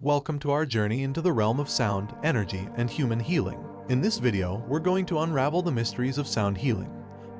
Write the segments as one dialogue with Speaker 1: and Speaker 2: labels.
Speaker 1: Welcome to our journey into the realm of sound, energy, and human healing. In this video, we're going to unravel the mysteries of sound healing,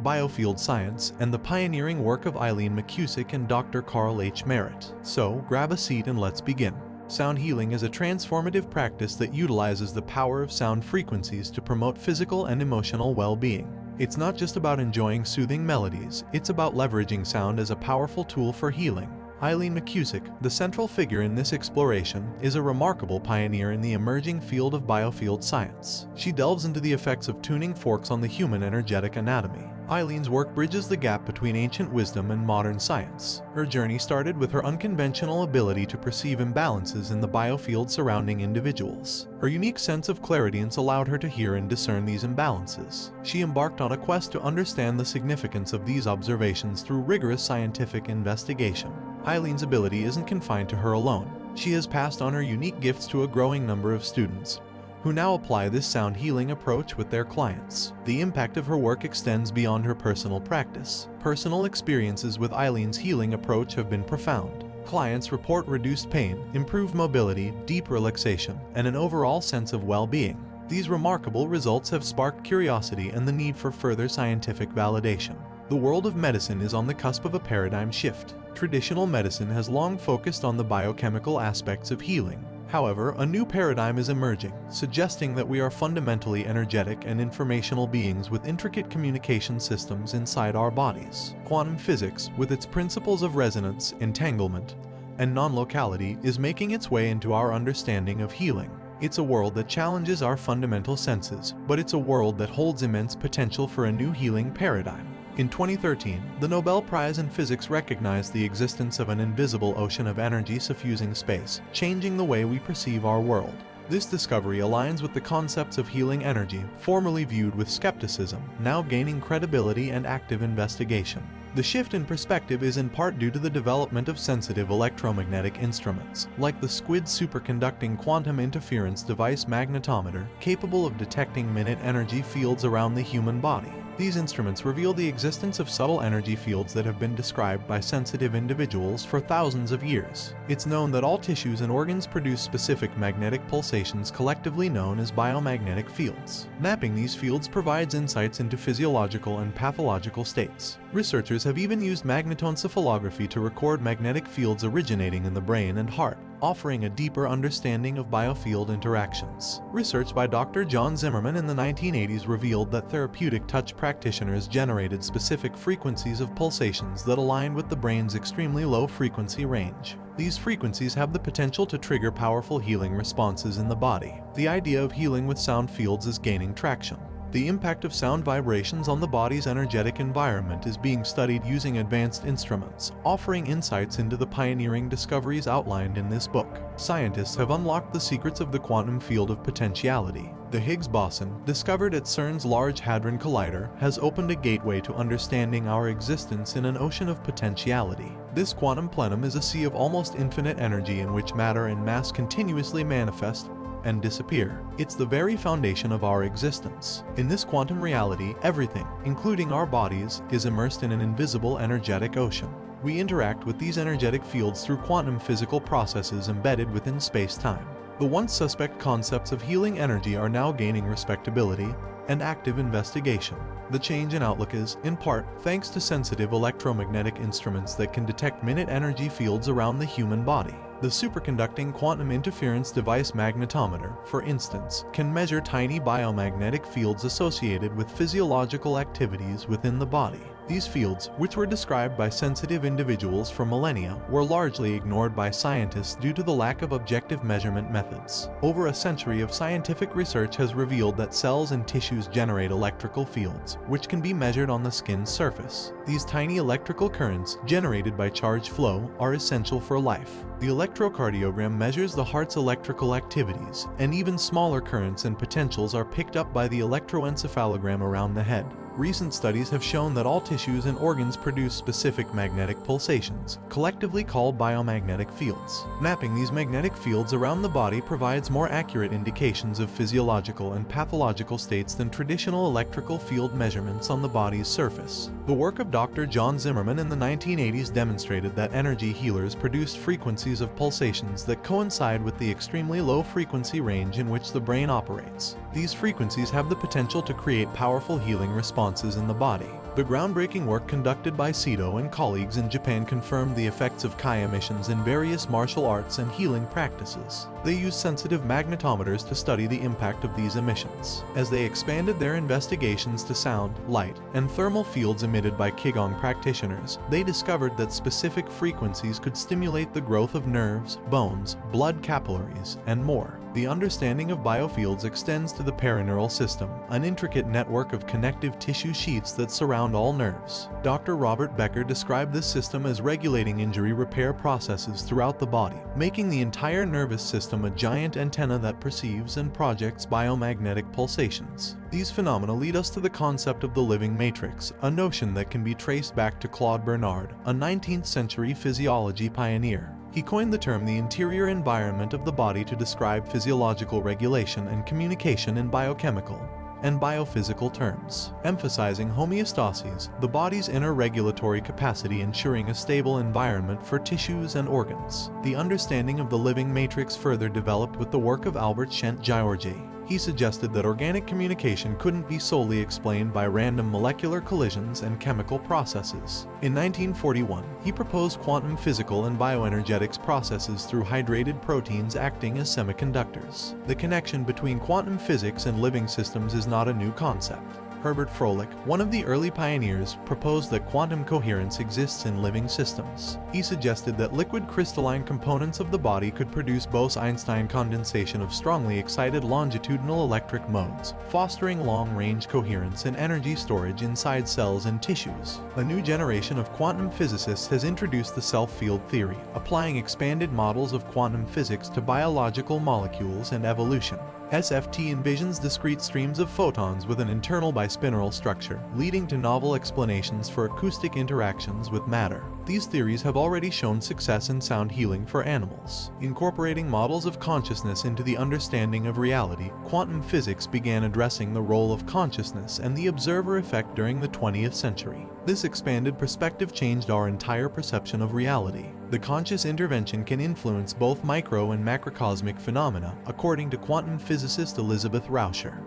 Speaker 1: Biofield Science, and the pioneering work of Eileen McKusick and Dr. Karl H. Maret. So, grab a seat and let's begin. Sound healing is a transformative practice that utilizes the power of sound frequencies to promote physical and emotional well-being. It's not just about enjoying soothing melodies, it's about leveraging sound as a powerful tool for healing. Eileen McKusick, the central figure in this exploration, is a remarkable pioneer in the emerging field of Biofield Science. She delves into the effects of tuning forks on the human energetic anatomy. Eileen's work bridges the gap between ancient wisdom and modern science. Her journey started with her unconventional ability to perceive imbalances in the biofield surrounding individuals. Her unique sense of clairaudience allowed her to hear and discern these imbalances. She embarked on a quest to understand the significance of these observations through rigorous scientific investigation. Eileen's ability isn't confined to her alone. She has passed on her unique gifts to a growing number of students, who now apply this sound healing approach with their clients. The impact of her work extends beyond her personal practice. Personal experiences with Eileen's healing approach have been profound. Clients report reduced pain, improved mobility, deep relaxation, and an overall sense of well-being. These remarkable results have sparked curiosity and the need for further scientific validation. The world of medicine is on the cusp of a paradigm shift. Traditional medicine has long focused on the biochemical aspects of healing. However, a new paradigm is emerging, suggesting that we are fundamentally energetic and informational beings with intricate communication systems inside our bodies. Quantum physics, with its principles of resonance, entanglement, and non-locality, is making its way into our understanding of healing. It's a world that challenges our fundamental senses, but it's a world that holds immense potential for a new healing paradigm. In 2013, the Nobel Prize in Physics recognized the existence of an invisible ocean of energy suffusing space, changing the way we perceive our world. This discovery aligns with the concepts of healing energy, formerly viewed with skepticism, now gaining credibility and active investigation. The shift in perspective is in part due to the development of sensitive electromagnetic instruments, like the SQUID superconducting quantum interference device magnetometer, capable of detecting minute energy fields around the human body. These instruments reveal the existence of subtle energy fields that have been described by sensitive individuals for thousands of years. It's known that all tissues and organs produce specific magnetic pulsations collectively known as biomagnetic fields. Mapping these fields provides insights into physiological and pathological states. Researchers have even used magnetoencephalography to record magnetic fields originating in the brain and heart, offering a deeper understanding of biofield interactions. Research by Dr. John Zimmerman in the 1980s revealed that therapeutic touch practitioners generated specific frequencies of pulsations that aligned with the brain's extremely low frequency range. These frequencies have the potential to trigger powerful healing responses in the body. The idea of healing with sound fields is gaining traction. The impact of sound vibrations on the body's energetic environment is being studied using advanced instruments, offering insights into the pioneering discoveries outlined in this book. Scientists have unlocked the secrets of the quantum field of potentiality. The Higgs boson, discovered at CERN's Large Hadron Collider, has opened a gateway to understanding our existence in an ocean of potentiality. This quantum plenum is a sea of almost infinite energy in which matter and mass continuously manifest and disappear. It's the very foundation of our existence. In this quantum reality, everything, including our bodies, is immersed in an invisible energetic ocean. We interact with these energetic fields through quantum physical processes embedded within space-time. The once suspect concepts of healing energy are now gaining respectability and active investigation. The change in outlook is, in part, thanks to sensitive electromagnetic instruments that can detect minute energy fields around the human body. The superconducting quantum interference device magnetometer, for instance, can measure tiny biomagnetic fields associated with physiological activities within the body. These fields, which were described by sensitive individuals for millennia, were largely ignored by scientists due to the lack of objective measurement methods. Over a century of scientific research has revealed that cells and tissues generate electrical fields, which can be measured on the skin's surface. These tiny electrical currents, generated by charge flow, are essential for life. The electrocardiogram measures the heart's electrical activities, and even smaller currents and potentials are picked up by the electroencephalogram around the head. Recent studies have shown that all tissues and organs produce specific magnetic pulsations, collectively called biomagnetic fields. Mapping these magnetic fields around the body provides more accurate indications of physiological and pathological states than traditional electrical field measurements on the body's surface. The work of Dr. John Zimmerman in the 1980s demonstrated that energy healers produced frequencies of pulsations that coincide with the extremely low frequency range in which the brain operates. These frequencies have the potential to create powerful healing responses in the body. The groundbreaking work conducted by Sito and colleagues in Japan confirmed the effects of Chi emissions in various martial arts and healing practices. They used sensitive magnetometers to study the impact of these emissions. As they expanded their investigations to sound, light, and thermal fields emitted by Qigong practitioners, they discovered that specific frequencies could stimulate the growth of nerves, bones, blood capillaries, and more. The understanding of biofields extends to the perineural system, an intricate network of connective tissue sheaths that surround all nerves. Dr. Robert Becker described this system as regulating injury repair processes throughout the body, making the entire nervous system a giant antenna that perceives and projects biomagnetic pulsations. These phenomena lead us to the concept of the living matrix, a notion that can be traced back to Claude Bernard, a 19th century physiology pioneer. He coined the term the interior environment of the body to describe physiological regulation and communication in biochemical and biophysical terms, emphasizing homeostasis, the body's inner regulatory capacity ensuring a stable environment for tissues and organs. The understanding of the living matrix further developed with the work of Albert Schent-Georgi. He suggested that organic communication couldn't be solely explained by random molecular collisions and chemical processes. In 1941, he proposed quantum physical and bioenergetics processes through hydrated proteins acting as semiconductors. The connection between quantum physics and living systems is not a new concept. Herbert Froelich, one of the early pioneers, proposed that quantum coherence exists in living systems. He suggested that liquid crystalline components of the body could produce Bose-Einstein condensation of strongly excited longitudinal electric modes, fostering long-range coherence and energy storage inside cells and tissues. A new generation of quantum physicists has introduced the self-field theory, applying expanded models of quantum physics to biological molecules and evolution. SFT envisions discrete streams of photons with an internal bispinnaral structure, leading to novel explanations for acoustic interactions with matter. These theories have already shown success in sound healing for animals. Incorporating models of consciousness into the understanding of reality, quantum physics began addressing the role of consciousness and the observer effect during the 20th century. This expanded perspective changed our entire perception of reality. The conscious intervention can influence both micro and macrocosmic phenomena, according to quantum physicist Elizabeth Rauscher.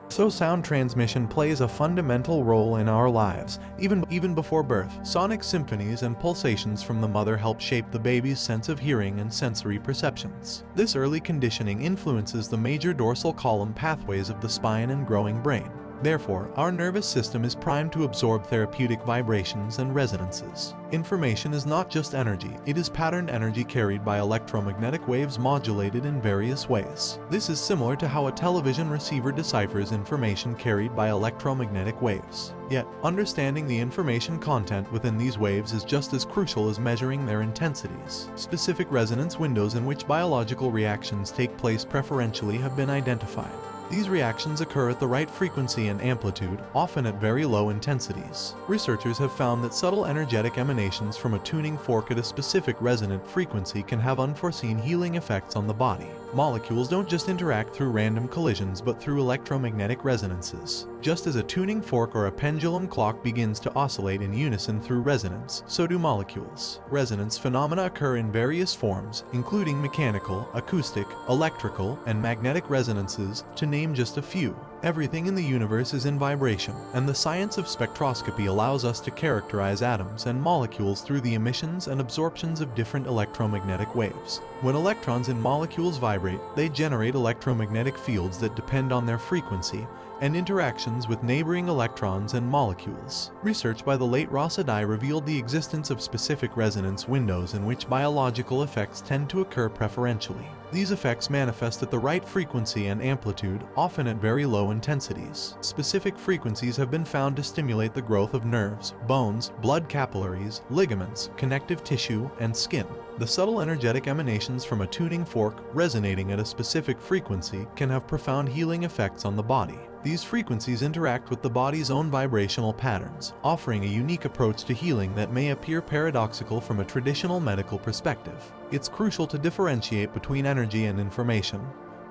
Speaker 1: So sound transmission plays a fundamental role in our lives. Even before birth, sonic symphonies and pulsations from the mother help shape the baby's sense of hearing and sensory perceptions. This early conditioning influences the major dorsal column pathways of the spine and growing brain. Therefore, our nervous system is primed to absorb therapeutic vibrations and resonances. Information is not just energy, it is patterned energy carried by electromagnetic waves modulated in various ways. This is similar to how a television receiver deciphers information carried by electromagnetic waves. Yet, understanding the information content within these waves is just as crucial as measuring their intensities. Specific resonance windows in which biological reactions take place preferentially have been identified. These reactions occur at the right frequency and amplitude, often at very low intensities. Researchers have found that subtle energetic emanations from a tuning fork at a specific resonant frequency can have unforeseen healing effects on the body. Molecules don't just interact through random collisions but through electromagnetic resonances. Just as a tuning fork or a pendulum clock begins to oscillate in unison through resonance, so do molecules. Resonance phenomena occur in various forms, including mechanical, acoustic, electrical, and magnetic resonances, to name just a few. Everything in the universe is in vibration, and the science of spectroscopy allows us to characterize atoms and molecules through the emissions and absorptions of different electromagnetic waves. When electrons in molecules vibrate, they generate electromagnetic fields that depend on their frequency and interactions with neighboring electrons and molecules. Research by the late Ross Adai revealed the existence of specific resonance windows in which biological effects tend to occur preferentially. These effects manifest at the right frequency and amplitude, often at very low intensities. Specific frequencies have been found to stimulate the growth of nerves, bones, blood capillaries, ligaments, connective tissue, and skin. The subtle energetic emanations from a tuning fork resonating at a specific frequency can have profound healing effects on the body. These frequencies interact with the body's own vibrational patterns, offering a unique approach to healing that may appear paradoxical from a traditional medical perspective. It's crucial to differentiate between energy and information,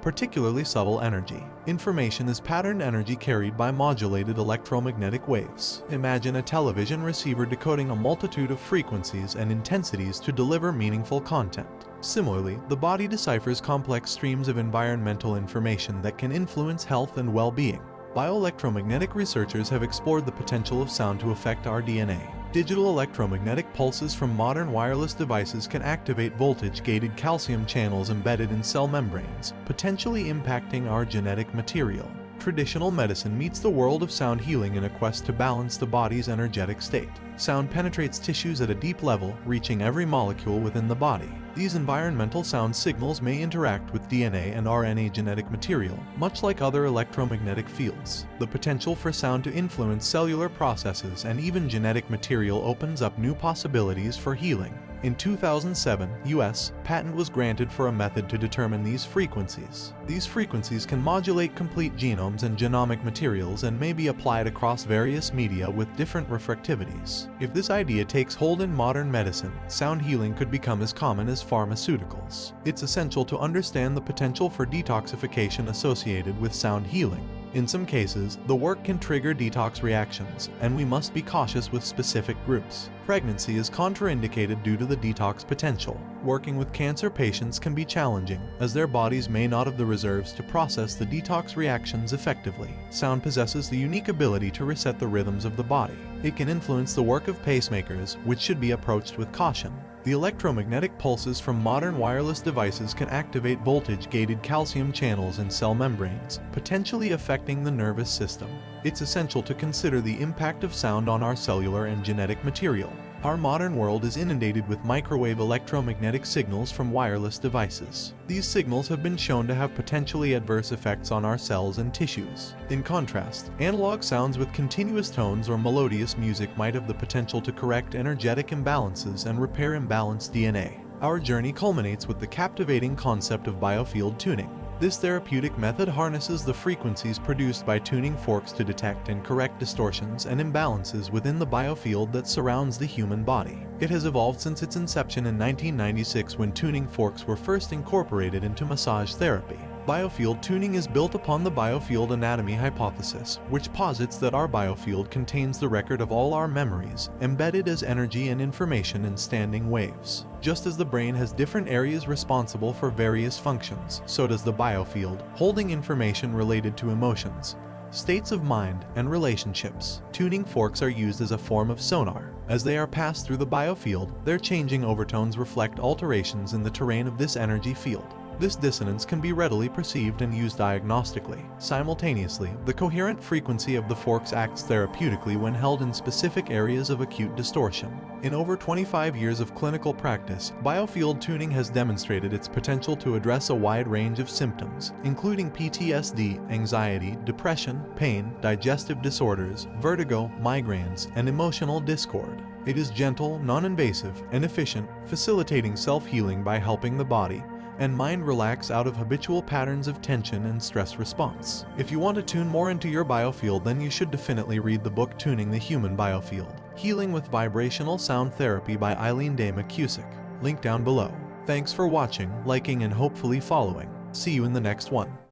Speaker 1: particularly subtle energy. Information is patterned energy carried by modulated electromagnetic waves. Imagine a television receiver decoding a multitude of frequencies and intensities to deliver meaningful content. Similarly, the body deciphers complex streams of environmental information that can influence health and well-being. Bioelectromagnetic researchers have explored the potential of sound to affect our DNA. Digital electromagnetic pulses from modern wireless devices can activate voltage-gated calcium channels embedded in cell membranes, potentially impacting our genetic material. Traditional medicine meets the world of sound healing in a quest to balance the body's energetic state. Sound penetrates tissues at a deep level, reaching every molecule within the body. These environmental sound signals may interact with DNA and RNA genetic material, much like other electromagnetic fields. The potential for sound to influence cellular processes and even genetic material opens up new possibilities for healing. In 2007, U.S. patent was granted for a method to determine these frequencies. These frequencies can modulate complete genomes and genomic materials and may be applied across various media with different refractivities. If this idea takes hold in modern medicine, sound healing could become as common as pharmaceuticals. It's essential to understand the potential for detoxification associated with sound healing. In some cases, the work can trigger detox reactions, and we must be cautious with specific groups. Pregnancy is contraindicated due to the detox potential. Working with cancer patients can be challenging, as their bodies may not have the reserves to process the detox reactions effectively. Sound possesses the unique ability to reset the rhythms of the body. It can influence the work of pacemakers, which should be approached with caution. The electromagnetic pulses from modern wireless devices can activate voltage-gated calcium channels in cell membranes, potentially affecting the nervous system. It's essential to consider the impact of sound on our cellular and genetic material. Our modern world is inundated with microwave electromagnetic signals from wireless devices. These signals have been shown to have potentially adverse effects on our cells and tissues. In contrast, analog sounds with continuous tones or melodious music might have the potential to correct energetic imbalances and repair imbalanced DNA. Our journey culminates with the captivating concept of biofield tuning. This therapeutic method harnesses the frequencies produced by tuning forks to detect and correct distortions and imbalances within the biofield that surrounds the human body. It has evolved since its inception in 1996 when tuning forks were first incorporated into massage therapy. Biofield tuning is built upon the biofield anatomy hypothesis, which posits that our biofield contains the record of all our memories, embedded as energy and information in standing waves. Just as the brain has different areas responsible for various functions, so does the biofield, holding information related to emotions, states of mind, and relationships. Tuning forks are used as a form of sonar. As they are passed through the biofield, their changing overtones reflect alterations in the terrain of this energy field. This dissonance can be readily perceived and used diagnostically. Simultaneously, the coherent frequency of the forks acts therapeutically when held in specific areas of acute distortion. In over 25 years of clinical practice, biofield tuning has demonstrated its potential to address a wide range of symptoms, including PTSD, anxiety, depression, pain, digestive disorders, vertigo, migraines, and emotional discord. It is gentle, non-invasive, and efficient, facilitating self-healing by helping the body and mind relax out of habitual patterns of tension and stress response. If you want to tune more into your biofield, then you should definitely read the book Tuning the Human Biofield, Healing with Vibrational Sound Therapy by Eileen McKusick. Link down below. Thanks for watching, liking, and hopefully following. See you in the next one.